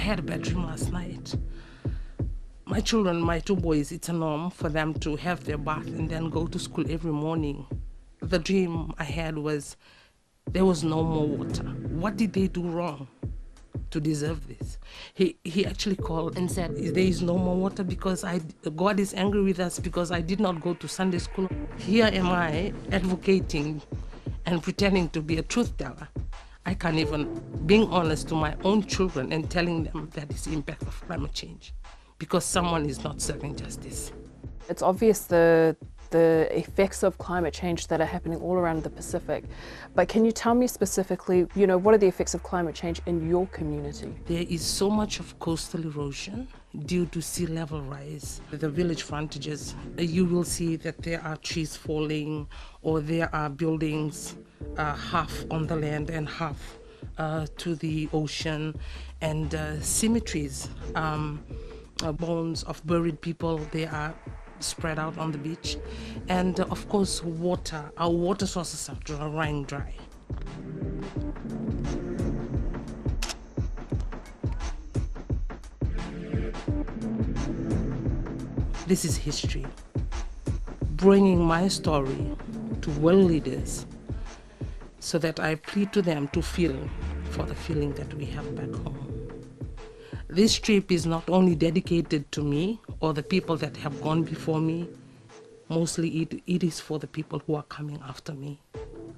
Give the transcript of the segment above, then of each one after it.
had a bad dream last night. My children, my two boys, it's a norm for them to have their bath and then go to school every morning. The dream I had was there was no more water. What did they do wrong to deserve this? He actually called and said, there is no more water because God is angry with us because I did not go to Sunday school. Here am I advocating and pretending to be a truth teller. I can't even being honest to my own children and telling them that it's the impact of climate change because someone is not serving justice. It's obvious the effects of climate change that are happening all around the Pacific. But can you tell me specifically, what are the effects of climate change in your community? There is so much of coastal erosion due to sea level rise. The village frontages, you will see that there are trees falling or there are buildings half on the land and half to the ocean, and cemeteries, bones of buried people, they are spread out on the beach. And of course water, our water sources are running dry. This is history, bringing my story to world leaders so that I plead to them to feel for the feeling that we have back home. This trip is not only dedicated to me or the people that have gone before me, mostly it is for the people who are coming after me.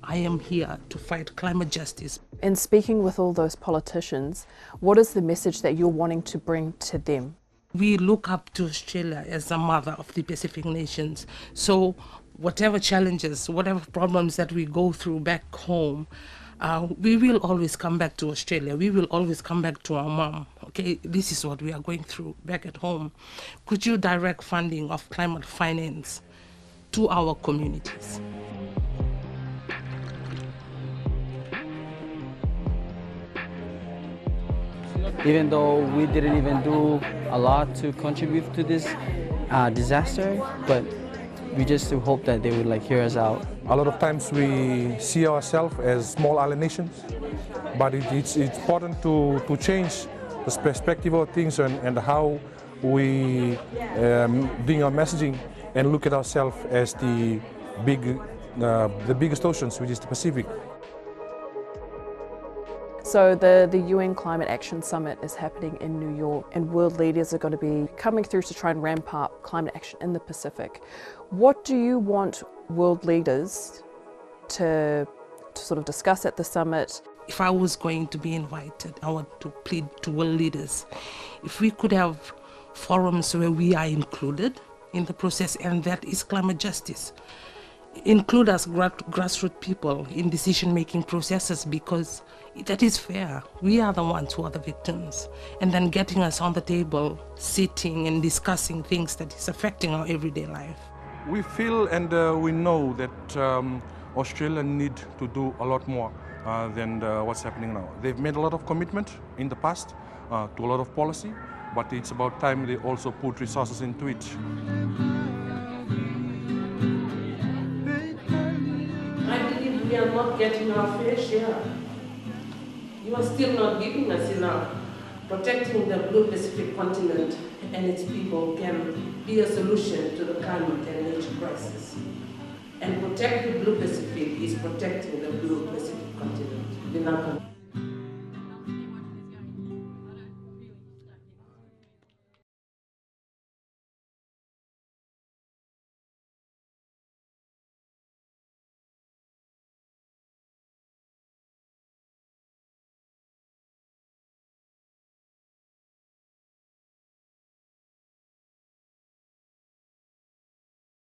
I am here to fight climate justice. In speaking with all those politicians, what is the message that you're wanting to bring to them? We look up to Australia as the mother of the Pacific nations. So whatever challenges, whatever problems that we go through back home, we will always come back to Australia. We will always come back to our mom. Okay, this is what we are going through back at home. Could you direct funding of climate finance to our communities? Even though we didn't even do a lot to contribute to this disaster, but we just hope that they would hear us out. A lot of times we see ourselves as small island nations, but it's important to change the perspective of things and how we doing our messaging and look at ourselves as the biggest oceans, which is the Pacific. So the UN Climate Action Summit is happening in New York, and world leaders are going to be coming through to try and ramp up climate action in the Pacific. What do you want world leaders to sort of discuss at the summit? If I was going to be invited, I want to plead to world leaders. If we could have forums where we are included in the process, and that is climate justice. Include us grassroots people in decision-making processes, because that is fair. We are the ones who are the victims. And then getting us on the table, sitting and discussing things that is affecting our everyday life. We feel and we know that Australia need to do a lot more than what's happening now. They've made a lot of commitment in the past to a lot of policy, but it's about time they also put resources into it. We are not getting our fair share. You are still not giving us enough. Protecting the blue Pacific continent and its people can be a solution to the climate and nature crisis. And protect the blue Pacific is protecting the blue Pacific continent.